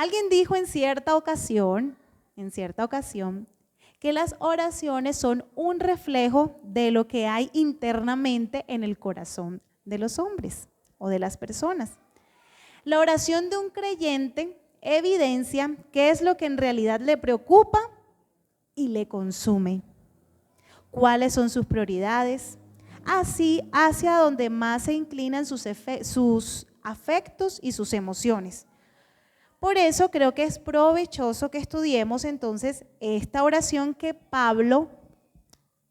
Alguien dijo en cierta ocasión, que las oraciones son un reflejo de lo que hay internamente en el corazón de los hombres o de las personas. La oración de un creyente evidencia qué es lo que en realidad le preocupa y le consume, cuáles son sus prioridades, así hacia donde más se inclinan sus afectos y sus emociones. Por eso creo que es provechoso que estudiemos entonces esta oración que Pablo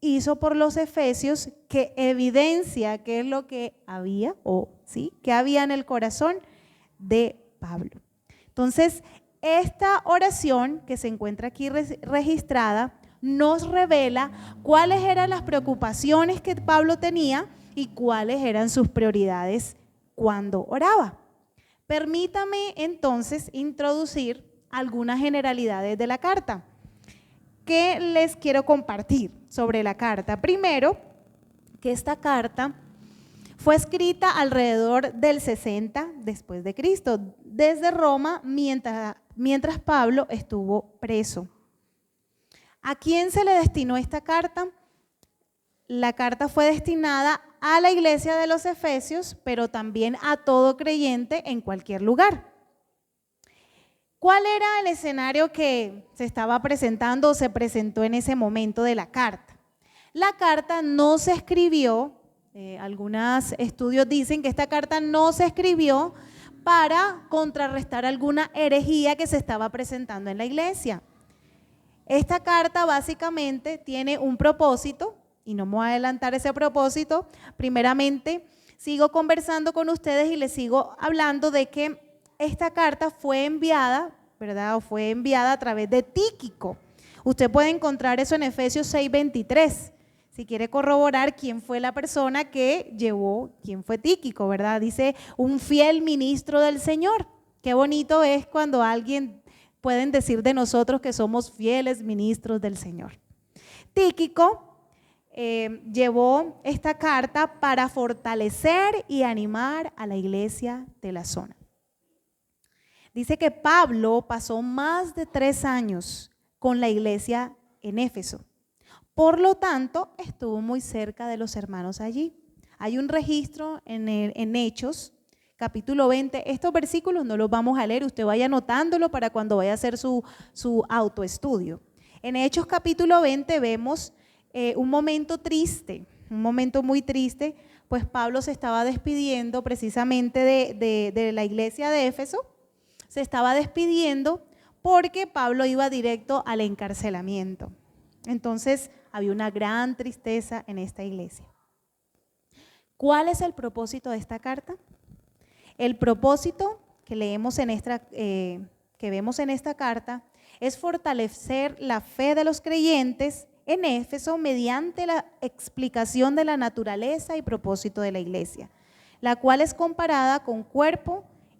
hizo por los efesios, que evidencia qué es lo que había, que había en el corazón de Pablo. Entonces, esta oración que se encuentra aquí registrada nos revela cuáles eran las preocupaciones que Pablo tenía y cuáles eran sus prioridades cuando oraba. Permítame entonces introducir algunas generalidades de la carta que les quiero compartir sobre la carta. Primero, que esta carta fue escrita alrededor del 60 después de Cristo, desde Roma, mientras Pablo estuvo preso. ¿A quién se le destinó esta carta? La carta fue destinada a la iglesia de los Efesios, pero también a todo creyente en cualquier lugar. ¿Cuál era el escenario que se estaba presentando o se presentó en ese momento de la carta? La carta no se escribió, algunos estudios dicen que esta carta no se escribió para contrarrestar alguna herejía que se estaba presentando en la iglesia. Esta carta básicamente tiene un propósito, y no me voy a adelantar ese propósito. Primeramente, sigo conversando con ustedes y les sigo hablando de que esta carta fue enviada, ¿verdad? O fue enviada a través de Tíquico. Usted puede encontrar eso en Efesios 6:23. Si quiere corroborar quién fue la persona que llevó, quién fue Tíquico, ¿verdad? Dice, un fiel ministro del Señor. Qué bonito es cuando alguien pueden decir de nosotros que somos fieles ministros del Señor. Tíquico llevó esta carta para fortalecer y animar a la iglesia de la zona. Dice que Pablo pasó más de 3 años con la iglesia en Éfeso. Por lo tanto, estuvo muy cerca de los hermanos allí. Hay un registro en Hechos, capítulo 20. Estos versículos no los vamos a leer, usted vaya anotándolo para cuando vaya a hacer su autoestudio. En Hechos capítulo 20 vemos un momento triste, un momento muy triste, pues Pablo se estaba despidiendo precisamente de la iglesia de Éfeso. Se estaba despidiendo porque Pablo iba directo al encarcelamiento. Entonces había una gran tristeza en esta iglesia. ¿Cuál es el propósito de esta carta? El propósito que leemos que vemos en esta carta es fortalecer la fe de los creyentes en Éfeso mediante la explicación de la naturaleza y propósito de la iglesia, la cual es comparada con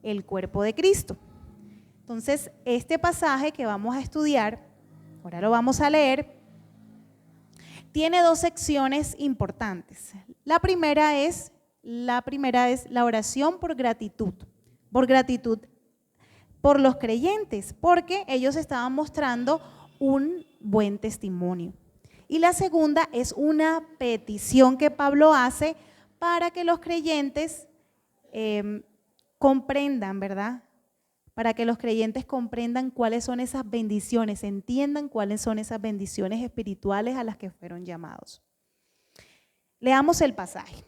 el cuerpo de Cristo. Entonces, este pasaje que vamos a estudiar, ahora lo vamos a leer, tiene 2 secciones importantes. La primera es la oración por gratitud por los creyentes, porque ellos estaban mostrando un buen testimonio. Y la segunda es una petición que Pablo hace para que los creyentes comprendan, ¿verdad? Para que los creyentes comprendan cuáles son esas bendiciones, entiendan cuáles son esas bendiciones espirituales a las que fueron llamados. Leamos el pasaje.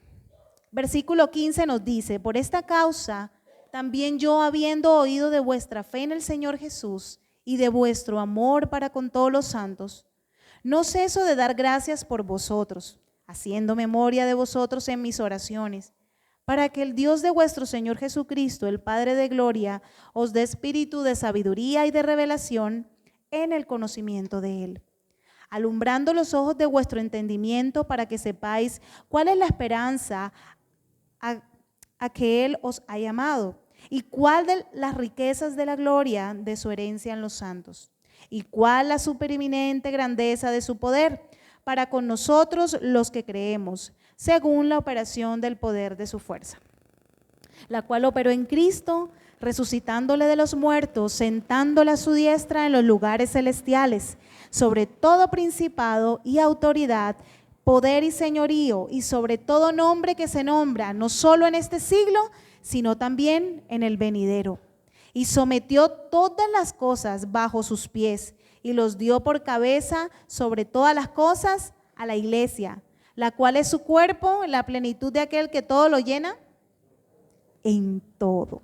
Versículo 15 nos dice, por esta causa, también yo, habiendo oído de vuestra fe en el Señor Jesús y de vuestro amor para con todos los santos, no ceso de dar gracias por vosotros, haciendo memoria de vosotros en mis oraciones, para que el Dios de vuestro Señor Jesucristo, el Padre de gloria, os dé espíritu de sabiduría y de revelación en el conocimiento de Él, alumbrando los ojos de vuestro entendimiento para que sepáis cuál es la esperanza a que Él os ha llamado y cuál de las riquezas de la gloria de su herencia en los santos y cuál la supereminente grandeza de su poder para con nosotros los que creemos, según la operación del poder de su fuerza, la cual operó en Cristo, resucitándole de los muertos, sentándole a su diestra en los lugares celestiales, sobre todo principado y autoridad, poder y señorío, y sobre todo nombre que se nombra, no solo en este siglo, sino también en el venidero. Y sometió todas las cosas bajo sus pies, y los dio por cabeza sobre todas las cosas a la iglesia, la cual es su cuerpo, la plenitud de aquel que todo lo llena en todo.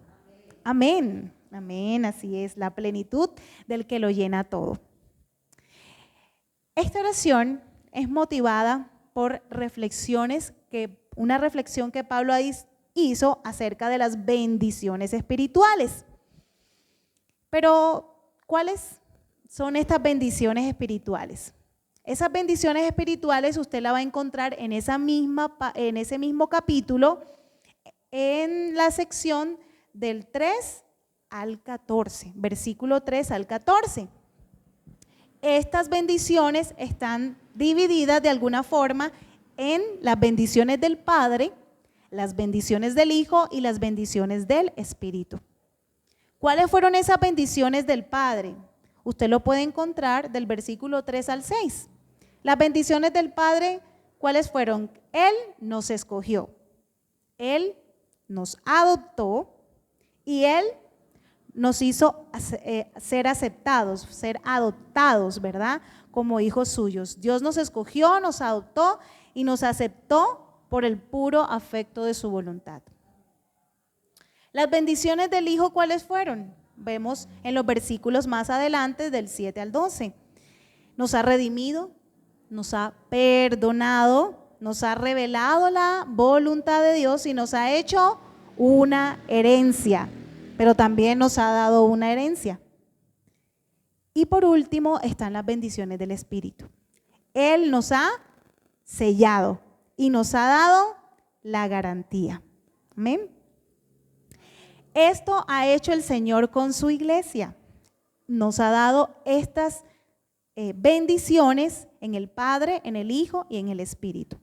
Amén, amén, así es, la plenitud del que lo llena todo. Esta oración es motivada por una reflexión que Pablo hizo acerca de las bendiciones espirituales. Pero, ¿cuáles son estas bendiciones espirituales? Esas bendiciones espirituales usted la va a encontrar en ese mismo capítulo, en la sección del 3 al 14, versículo 3 al 14. Estas bendiciones están divididas de alguna forma en las bendiciones del Padre, las bendiciones del Hijo y las bendiciones del Espíritu. ¿Cuáles fueron esas bendiciones del Padre? Usted lo puede encontrar del versículo 3 al 6. Las bendiciones del Padre, ¿cuáles fueron? Él nos escogió, Él nos adoptó y Él nos hizo ser aceptados, ser adoptados, ¿verdad? Como hijos suyos. Dios nos escogió, nos adoptó y nos aceptó por el puro afecto de su voluntad. Las bendiciones del Hijo, ¿cuáles fueron? Vemos en los versículos más adelante del 7 al 12. Nos ha redimido, nos ha perdonado, nos ha revelado la voluntad de Dios y nos ha hecho una herencia, pero también nos ha dado una herencia. Y por último están las bendiciones del Espíritu. Él nos ha sellado y nos ha dado la garantía. Amén. Esto ha hecho el Señor con su iglesia. Nos ha dado estas bendiciones en el Padre, en el Hijo y en el Espíritu.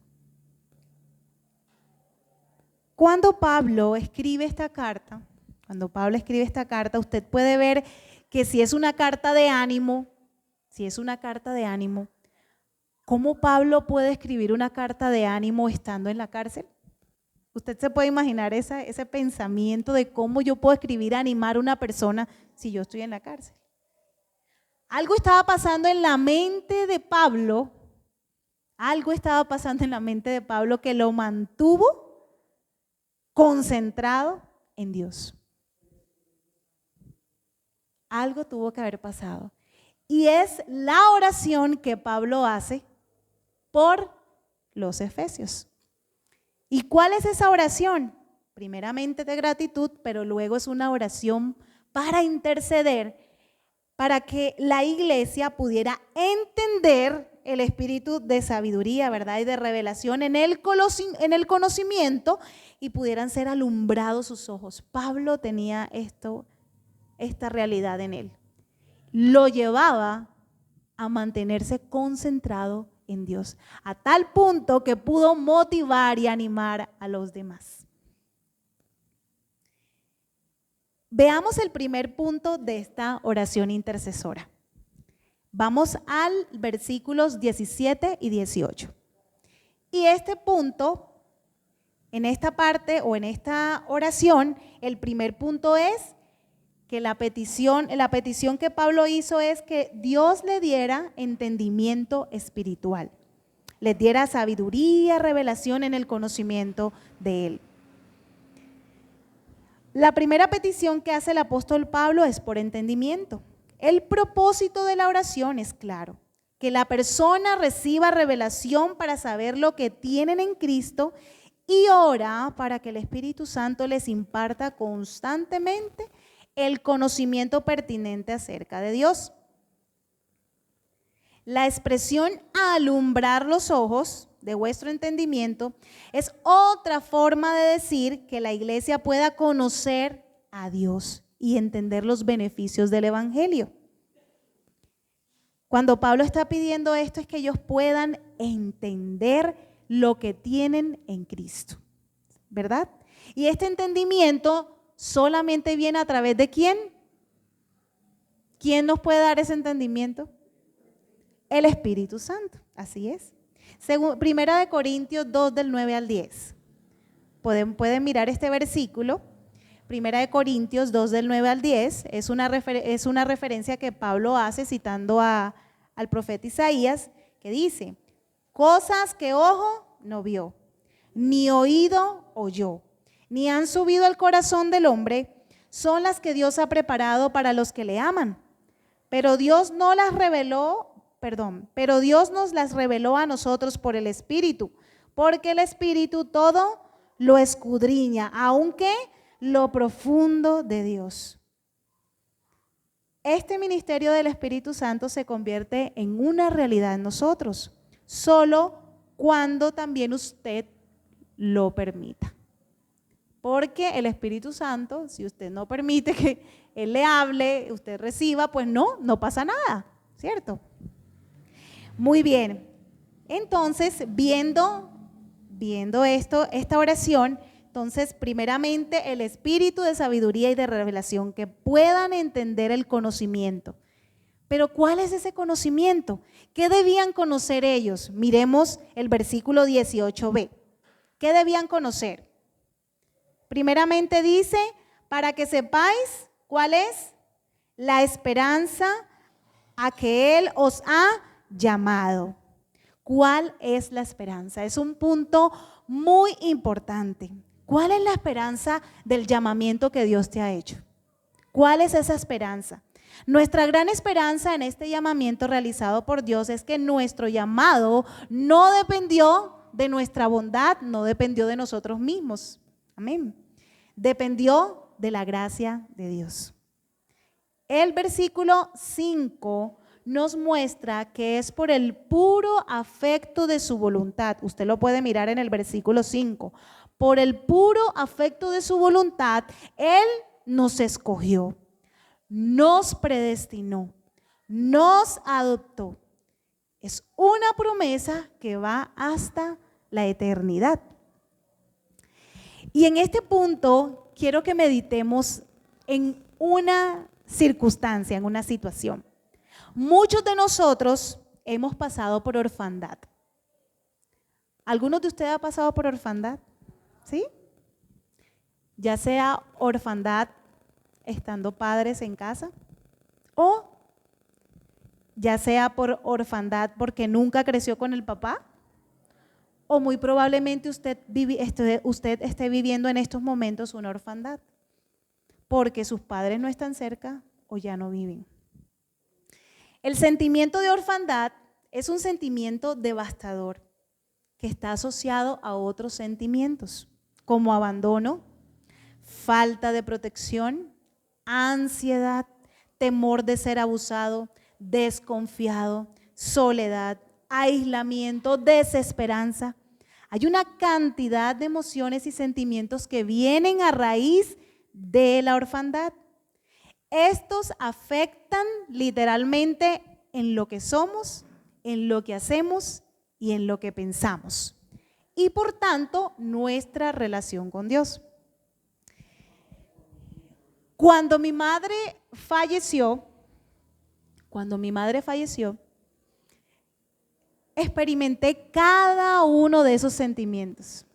Cuando Pablo escribe esta carta, usted puede ver que si es una carta de ánimo, ¿cómo Pablo puede escribir una carta de ánimo estando en la cárcel? Usted se puede imaginar ese pensamiento de cómo yo puedo escribir, animar a una persona si yo estoy en la cárcel. Algo estaba pasando en la mente de Pablo, que lo mantuvo concentrado en Dios. Algo tuvo que haber pasado. Y es la oración que Pablo hace por los efesios. ¿Y cuál es esa oración? Primeramente de gratitud, pero luego es una oración para interceder, para que la iglesia pudiera entender el espíritu de sabiduría, ¿verdad? Y de revelación en el conocimiento y pudieran ser alumbrados sus ojos. Pablo tenía esta realidad en él. Lo llevaba a mantenerse concentrado en Dios, a tal punto que pudo motivar y animar a los demás. Veamos el primer punto de esta oración intercesora. Vamos al versículos 17 y 18. Y este punto, en esta parte o en esta oración, el primer punto es que la petición que Pablo hizo es que Dios le diera entendimiento espiritual, le diera sabiduría, revelación en el conocimiento de Él. La primera petición que hace el apóstol Pablo es por entendimiento. El propósito de la oración es claro, que la persona reciba revelación para saber lo que tienen en Cristo y ora para que el Espíritu Santo les imparta constantemente el conocimiento pertinente acerca de Dios. La expresión alumbrar los ojos de vuestro entendimiento es otra forma de decir que la iglesia pueda conocer a Dios y entender los beneficios del Evangelio. Cuando Pablo está pidiendo esto es que ellos puedan entender lo que tienen en Cristo, ¿verdad? Y este entendimiento solamente viene a través de ¿quién? ¿Quién nos puede dar ese entendimiento? El Espíritu Santo, así es. Primera de Corintios 2 del 9 al 10. Pueden mirar este versículo. Primera de Corintios 2 del 9 al 10 es una referencia que Pablo hace citando al profeta Isaías, que dice: cosas que ojo no vio, ni oído oyó, ni han subido al corazón del hombre, son las que Dios ha preparado para los que le aman. Pero Dios nos las reveló a nosotros por el Espíritu, porque el Espíritu todo lo escudriña, aunque lo profundo de Dios. Este ministerio del Espíritu Santo se convierte en una realidad en nosotros, solo cuando también usted lo permita. Porque el Espíritu Santo, si usted no permite que Él le hable, usted reciba, pues no pasa nada, ¿cierto? Muy bien. Entonces, viendo esta oración, entonces, primeramente, el espíritu de sabiduría y de revelación, que puedan entender el conocimiento. Pero ¿cuál es ese conocimiento? ¿Qué debían conocer ellos? Miremos el versículo 18b. ¿Qué debían conocer? Primeramente dice, para que sepáis cuál es la esperanza a que Él os ha llamado. ¿Cuál es la esperanza? Es un punto muy importante. ¿Cuál es la esperanza del llamamiento que Dios te ha hecho? ¿Cuál es esa esperanza? Nuestra gran esperanza en este llamamiento realizado por Dios es que nuestro llamado no dependió de nuestra bondad, no dependió de nosotros mismos. Amén. Dependió de la gracia de Dios. El versículo 5 nos muestra que es por el puro afecto de su voluntad. Usted lo puede mirar en el versículo 5. Por el puro afecto de su voluntad, Él nos escogió, nos predestinó, nos adoptó. Es una promesa que va hasta la eternidad. Y en este punto quiero que meditemos en una circunstancia, en una situación. Muchos de nosotros hemos pasado por orfandad. ¿Algunos de ustedes han pasado por orfandad? ¿Sí? Ya sea orfandad estando padres en casa, o ya sea por orfandad porque nunca creció con el papá, o muy probablemente usted esté viviendo en estos momentos una orfandad porque sus padres no están cerca o ya no viven. El sentimiento de orfandad es un sentimiento devastador que está asociado a otros sentimientos como abandono, falta de protección, ansiedad, temor de ser abusado, desconfiado, soledad, aislamiento, desesperanza. Hay una cantidad de emociones y sentimientos que vienen a raíz de la orfandad. Estos afectan literalmente en lo que somos, en lo que hacemos y en lo que pensamos. Y por tanto, nuestra relación con Dios. Cuando mi madre falleció, experimenté cada uno de esos sentimientos.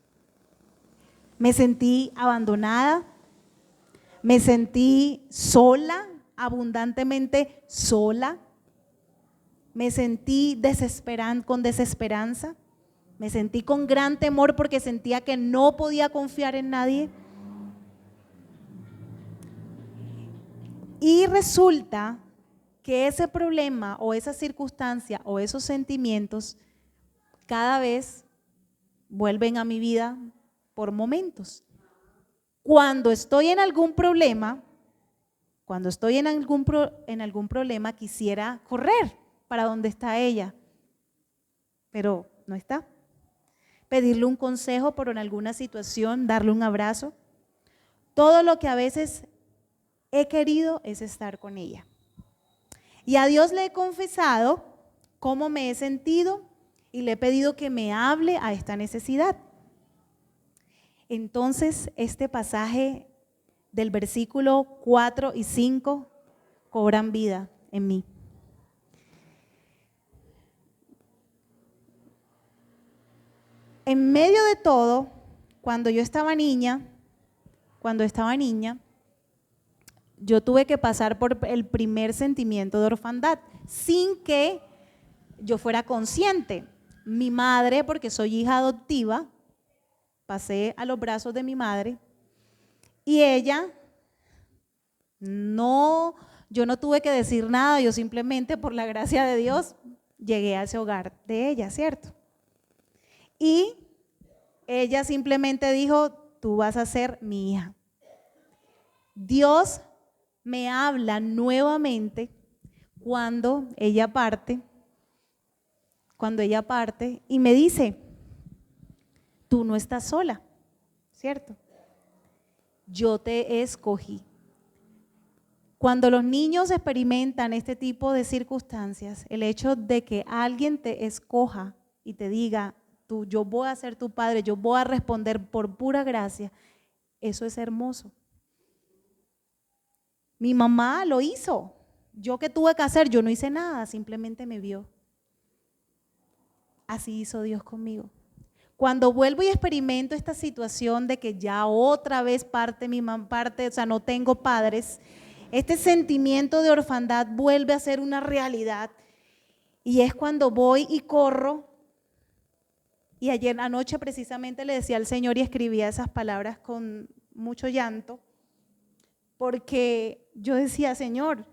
Me sentí abandonada, me sentí sola, abundantemente sola, me sentí con desesperanza, me sentí con gran temor porque sentía que no podía confiar en nadie. Y resulta que ese problema o esa circunstancia o esos sentimientos cada vez vuelven a mi vida por momentos. Cuando estoy en algún problema, quisiera correr para donde está ella, pero no está. Pedirle un consejo por alguna situación, darle un abrazo. Todo lo que a veces he querido es estar con ella. Y a Dios le he confesado cómo me he sentido y le he pedido que me hable a esta necesidad. Entonces, este pasaje del versículo 4 y 5 cobran vida en mí. En medio de todo, cuando estaba niña, yo tuve que pasar por el primer sentimiento de orfandad sin que yo fuera consciente. Mi madre, porque soy hija adoptiva, pasé a los brazos de mi madre y ella yo no tuve que decir nada, yo simplemente por la gracia de Dios llegué a ese hogar de ella, ¿cierto? Y ella simplemente dijo, tú vas a ser mi hija. Dios me habla nuevamente cuando ella parte y me dice, tú no estás sola, ¿cierto? Yo te escogí. Cuando los niños experimentan este tipo de circunstancias, el hecho de que alguien te escoja y te diga, yo voy a ser tu padre, yo voy a responder por pura gracia, eso es hermoso. Mi mamá lo hizo. ¿Yo qué tuve que hacer? Yo no hice nada, simplemente me vio. Así hizo Dios conmigo. Cuando vuelvo y experimento esta situación de que ya otra vez no tengo padres, este sentimiento de orfandad vuelve a ser una realidad y es cuando voy y corro. Y ayer anoche precisamente le decía al Señor y escribía esas palabras con mucho llanto, porque yo decía, Señor,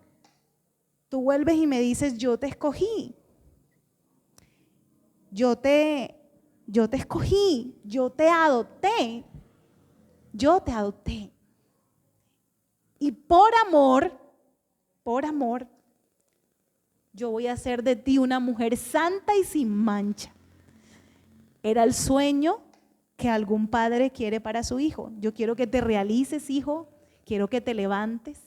tú vuelves y me dices, yo te escogí, yo te escogí, yo te adopté. Y por amor, yo voy a hacer de ti una mujer santa y sin mancha. Era el sueño que algún padre quiere para su hijo. Yo quiero que te realices, hijo, quiero que te levantes.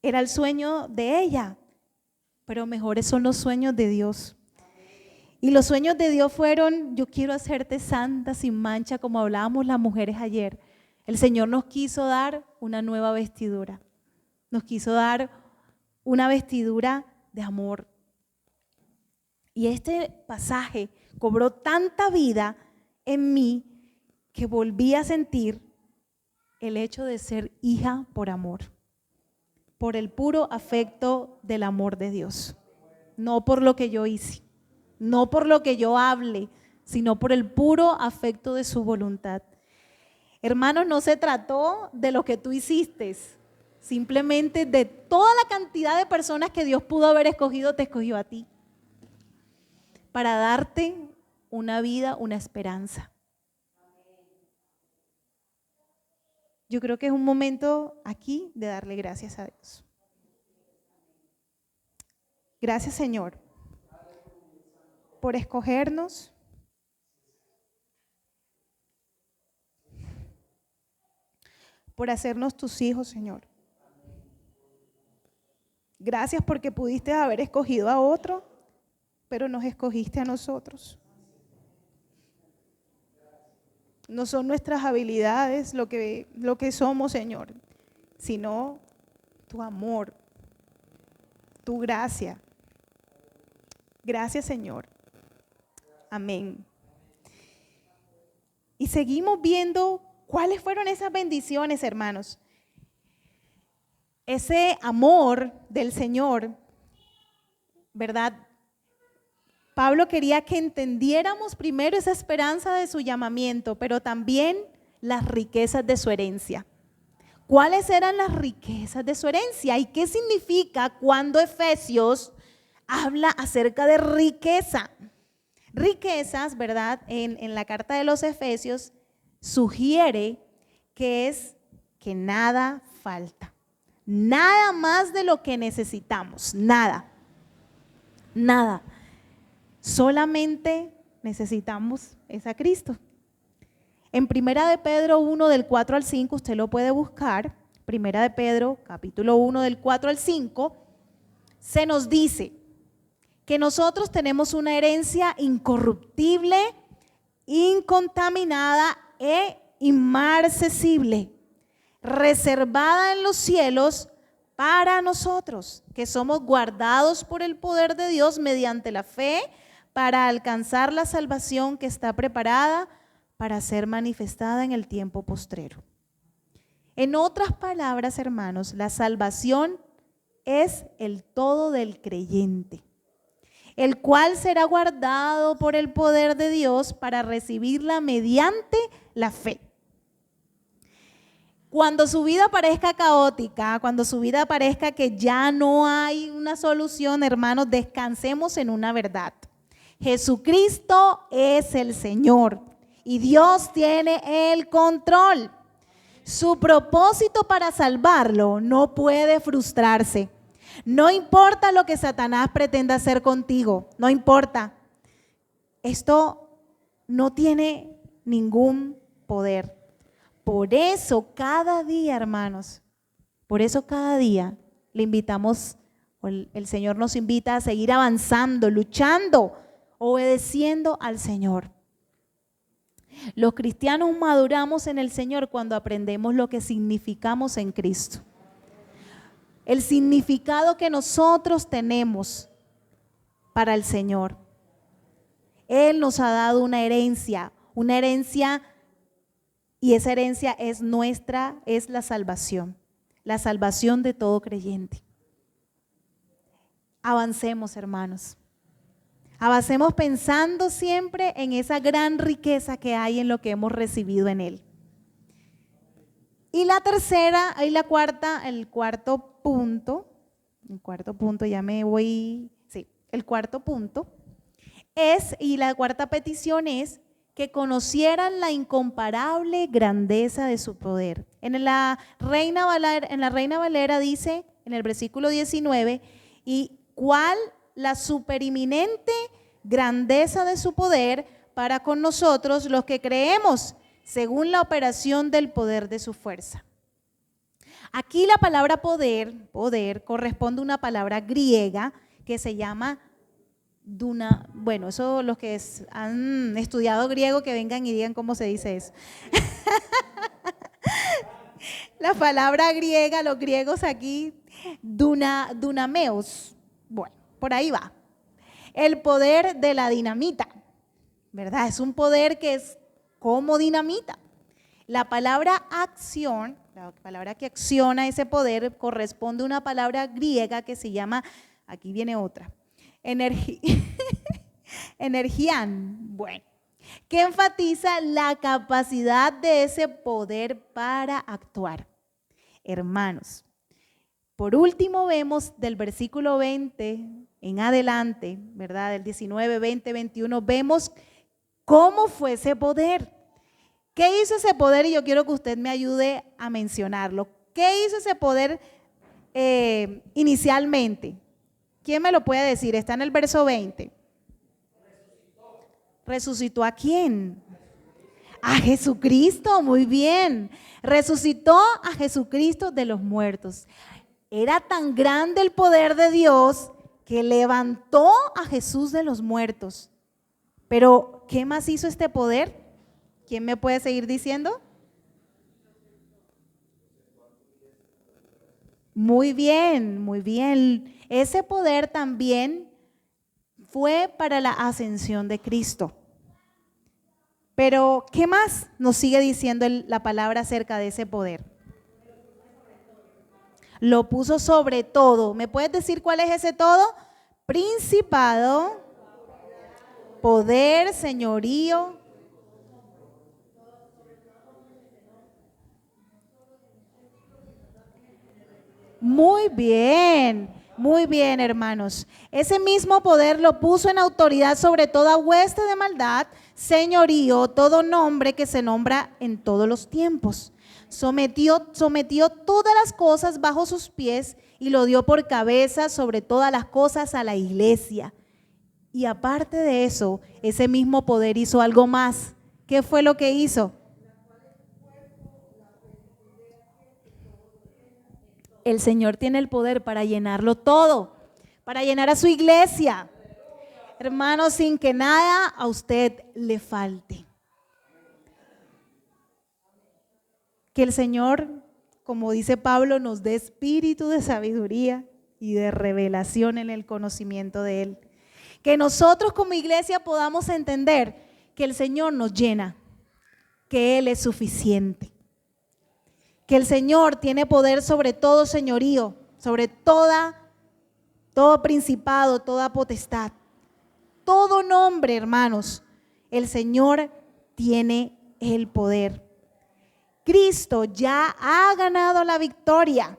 Era el sueño de ella, pero mejores son los sueños de Dios. Y los sueños de Dios fueron, yo quiero hacerte santa, sin mancha, como hablábamos las mujeres ayer. El Señor nos quiso dar una nueva vestidura. Nos quiso dar una vestidura de amor. Y este pasaje cobró tanta vida en mí que volví a sentir el hecho de ser hija por amor, por el puro afecto del amor de Dios, no por lo que yo hice, no por lo que yo hable, sino por el puro afecto de su voluntad. Hermanos, no se trató de lo que tú hiciste, simplemente de toda la cantidad de personas que Dios pudo haber escogido, te escogió a ti, para darte una vida, una esperanza. Yo creo que es un momento aquí de darle gracias a Dios. Gracias, Señor, por escogernos, por hacernos tus hijos, Señor. Gracias porque pudiste haber escogido a otro, pero nos escogiste a nosotros. No son nuestras habilidades lo que somos, Señor, sino tu amor, tu gracia. Gracias, Señor. Amén. Y seguimos viendo cuáles fueron esas bendiciones, hermanos. Ese amor del Señor, ¿verdad? Pablo quería que entendiéramos primero esa esperanza de su llamamiento, pero también las riquezas de su herencia. ¿Cuáles eran las riquezas de su herencia? ¿Y qué significa cuando Efesios habla acerca de riqueza? Riquezas, ¿verdad? En la carta de los Efesios sugiere que es que nada falta. Nada más de lo que necesitamos, nada. Solamente necesitamos es a Cristo. En 1 de Pedro 1 del 4 al 5, usted lo puede buscar, 1 de Pedro capítulo 1 del 4 al 5, se nos dice que nosotros tenemos una herencia incorruptible, incontaminada e inmarcesible, reservada en los cielos para nosotros, que somos guardados por el poder de Dios mediante la fe para alcanzar la salvación que está preparada para ser manifestada en el tiempo postrero. En otras palabras, hermanos, la salvación es el todo del creyente, el cual será guardado por el poder de Dios para recibirla mediante la fe. Cuando su vida parezca caótica, cuando su vida parezca que ya no hay una solución, hermanos, descansemos en una verdad. Jesucristo es el Señor y Dios tiene el control. Su propósito para salvarlo no puede frustrarse. No importa lo que Satanás pretenda hacer contigo, no importa. Esto no tiene ningún poder. Por eso cada día, hermanos, por eso cada día le invitamos, el Señor nos invita a seguir avanzando, luchando, obedeciendo al Señor. Los cristianos maduramos en el Señor cuando aprendemos lo que significamos en Cristo. El significado que nosotros tenemos para el Señor. Él nos ha dado una herencia y esa herencia es nuestra, es la salvación de todo creyente. Avancemos, hermanos. Avancemos pensando siempre en esa gran riqueza que hay en lo que hemos recibido en Él. Y la tercera, y la cuarta, el cuarto punto es, y la cuarta petición es, que conocieran la incomparable grandeza de su poder. En la Reina Valera dice, en el versículo 19, y cuál la superiminente grandeza de su poder para con nosotros los que creemos, según la operación del poder de su fuerza. Aquí la palabra poder corresponde a una palabra griega que se llama bueno, eso los que han estudiado griego que vengan y digan cómo se dice eso. La palabra griega, los griegos aquí, dunameos. Bueno, por ahí va. El poder de la dinamita, ¿verdad? Es un poder que es como dinamita. La palabra acción, la palabra que acciona ese poder, corresponde a una palabra griega que se llama, aquí viene otra, energian, bueno, que enfatiza la capacidad de ese poder para actuar. Hermanos, por último vemos del versículo 20 en adelante, ¿verdad? Del 19, 20, 21, vemos cómo fue ese poder. ¿Qué hizo ese poder? Y yo quiero que usted me ayude a mencionarlo. ¿Qué hizo ese poder inicialmente? ¿Quién me lo puede decir? Está en el verso 20. ¿Resucitó a quién? A Jesucristo, muy bien. Resucitó a Jesucristo de los muertos. Era tan grande el poder de Dios que levantó a Jesús de los muertos. Pero, ¿qué más hizo este poder? ¿Quién me puede seguir diciendo? Muy bien, muy bien. Ese poder también fue para la ascensión de Cristo. Pero, ¿qué más nos sigue diciendo la palabra acerca de ese poder? Lo puso sobre todo. ¿Me puedes decir cuál es ese todo? Principado, poder, señorío. Muy bien, hermanos. Ese mismo poder lo puso en autoridad sobre toda hueste de maldad, señorío, todo nombre que se nombra en todos los tiempos. Sometió todas las cosas bajo sus pies y lo dio por cabeza sobre todas las cosas a la iglesia. Y aparte de eso, ese mismo poder hizo algo más. ¿Qué fue lo que hizo? El Señor tiene el poder para llenarlo todo, para llenar a su iglesia. Hermanos, sin que nada a usted le falte. Que el Señor, como dice Pablo, nos dé espíritu de sabiduría y de revelación en el conocimiento de Él. Que nosotros como iglesia podamos entender que el Señor nos llena, que Él es suficiente, que el Señor tiene poder sobre todo señorío, sobre todo principado, toda potestad, todo nombre, hermanos. El Señor tiene el poder. Cristo ya ha ganado la victoria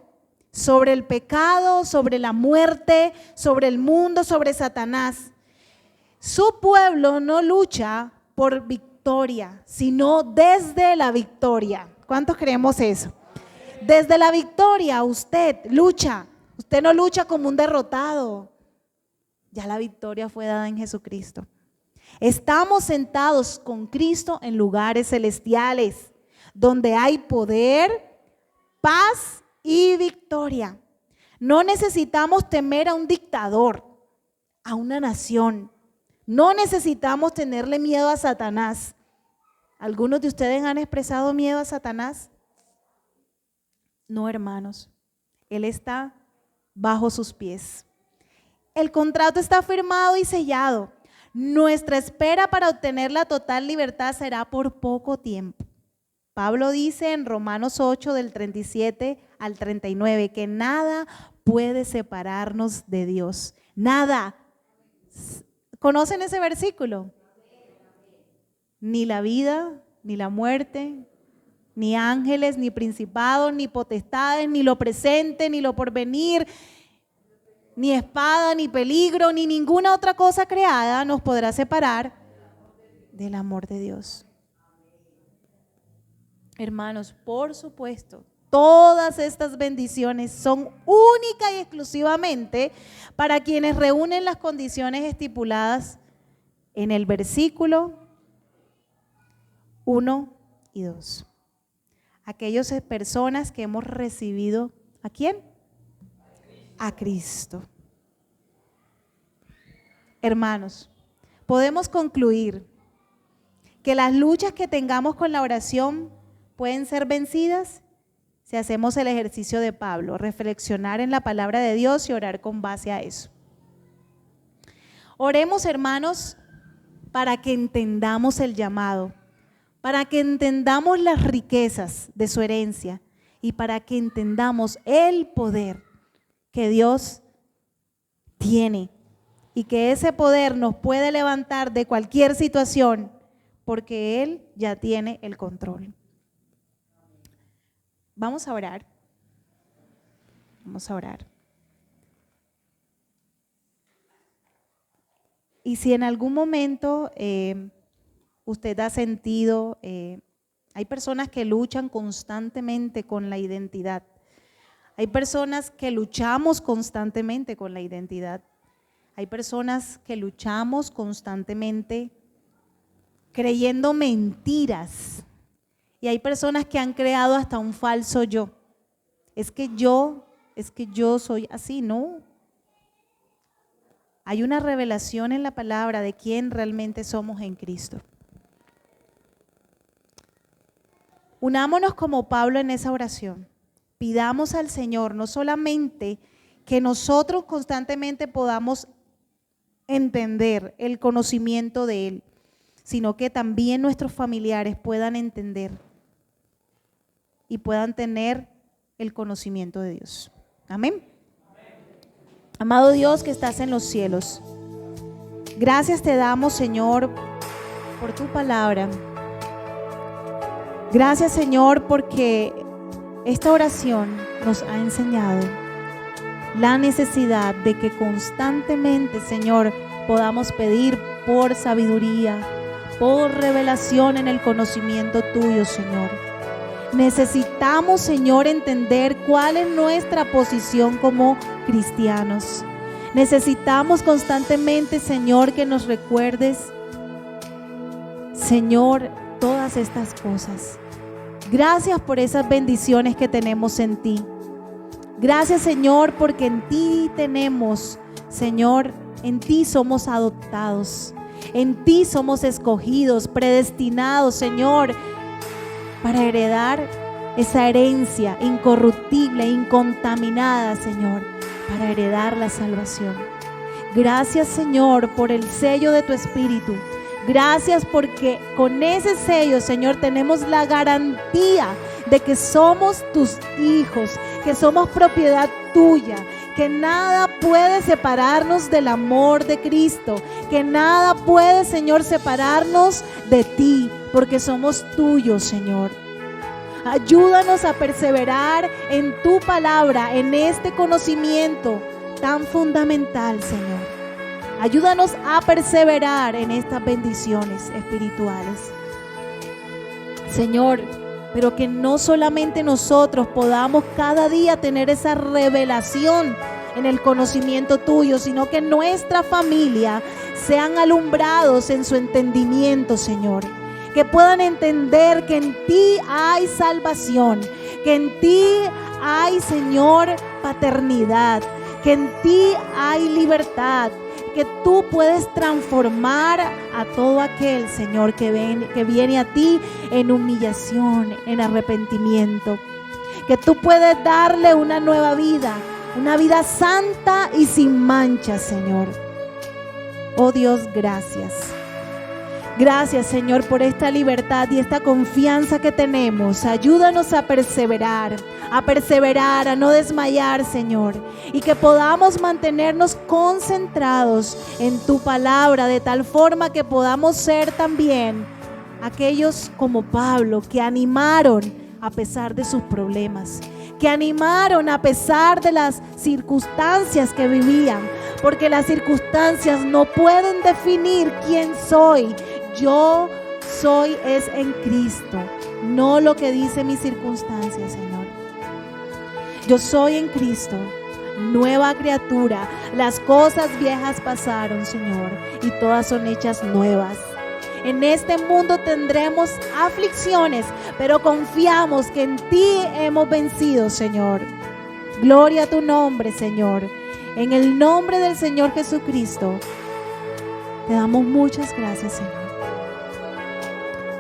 sobre el pecado, sobre la muerte, sobre el mundo, sobre Satanás. Su pueblo no lucha por victoria, sino desde la victoria. ¿Cuántos creemos eso? Desde la victoria usted lucha. Usted no lucha como un derrotado. Ya la victoria fue dada en Jesucristo. Estamos sentados con Cristo en lugares celestiales, donde hay poder, paz y victoria. No necesitamos temer a un dictador, a una nación. No necesitamos tenerle miedo a Satanás. ¿Algunos de ustedes han expresado miedo a Satanás? No, hermanos. Él está bajo sus pies. El contrato está firmado y sellado. Nuestra espera para obtener la total libertad será por poco tiempo. Pablo dice en Romanos 8 del 37 al 39 que nada puede separarnos de Dios. Nada. ¿Conocen ese versículo? Ni la vida, ni la muerte, ni ángeles, ni principados, ni potestades, ni lo presente, ni lo porvenir, ni espada, ni peligro, ni ninguna otra cosa creada nos podrá separar del amor de Dios. Hermanos, por supuesto, todas estas bendiciones son única y exclusivamente para quienes reúnen las condiciones estipuladas en el versículo 1 y 2. Aquellas personas que hemos recibido, ¿a quién? A Cristo. Hermanos, podemos concluir que las luchas que tengamos con la oración pueden ser vencidas si hacemos el ejercicio de Pablo, reflexionar en la palabra de Dios y orar con base a eso. Oremos, hermanos, para que entendamos el llamado, para que entendamos las riquezas de su herencia y para que entendamos el poder que Dios tiene y que ese poder nos puede levantar de cualquier situación porque Él ya tiene el control. Vamos a orar. Vamos a orar. Y si en algún momento usted ha sentido, hay personas que luchan constantemente con la identidad. Hay personas que luchamos constantemente con la identidad. Hay personas que luchamos constantemente creyendo mentiras. Y hay personas que han creado hasta un falso yo. Es que yo soy así, ¿no? Hay una revelación en la palabra de quién realmente somos en Cristo. Unámonos como Pablo en esa oración. Pidamos al Señor no solamente que nosotros constantemente podamos entender el conocimiento de Él, sino que también nuestros familiares puedan entender y puedan tener el conocimiento de Dios. Amén. Amado Dios que estás en los cielos, gracias te damos, Señor, por tu palabra. Gracias, Señor, porque esta oración nos ha enseñado la necesidad de que constantemente, Señor, podamos pedir por sabiduría, por revelación en el conocimiento tuyo, Señor. Necesitamos, Señor, entender cuál es nuestra posición como cristianos. Necesitamos constantemente, Señor, que nos recuerdes, Señor, todas estas cosas. Gracias por esas bendiciones que tenemos en ti. Gracias, Señor, porque en ti tenemos, Señor, en ti somos adoptados. En ti somos escogidos, predestinados, Señor, para heredar esa herencia incorruptible, incontaminada, Señor, para heredar la salvación. Gracias, Señor, por el sello de tu Espíritu. Gracias porque con ese sello, Señor, tenemos la garantía de que somos tus hijos, que somos propiedad tuya, que nada puede separarnos del amor de Cristo, que nada puede, Señor, separarnos de ti, porque somos tuyos, Señor. Ayúdanos a perseverar en tu palabra, en este conocimiento tan fundamental, Señor. Ayúdanos a perseverar en estas bendiciones espirituales, Señor, pero que no solamente nosotros podamos cada día tener esa revelación en el conocimiento tuyo, sino que nuestra familia sean alumbrados en su entendimiento, Señor. Que puedan entender que en ti hay salvación, que en ti hay, Señor, paternidad, que en ti hay libertad, que tú puedes transformar a todo aquel, Señor, que viene a ti en humillación, en arrepentimiento. Que tú puedes darle una nueva vida, una vida santa y sin mancha, Señor. Oh Dios, gracias. Gracias, Señor, por esta libertad y esta confianza que tenemos. Ayúdanos a perseverar, a no desmayar, Señor, y que podamos mantenernos concentrados en tu palabra, de tal forma que podamos ser también aquellos como Pablo, que animaron a pesar de sus problemas, que animaron a pesar de las circunstancias que vivían, porque las circunstancias no pueden definir quién soy. Yo soy es en Cristo, no lo que dice mi circunstancia, Señor. Yo soy en Cristo, nueva criatura. Las cosas viejas pasaron, Señor, y todas son hechas nuevas. En este mundo tendremos aflicciones, pero confiamos que en ti hemos vencido, Señor. Gloria a tu nombre, Señor. En el nombre del Señor Jesucristo, te damos muchas gracias, Señor.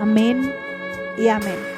Amén y amén.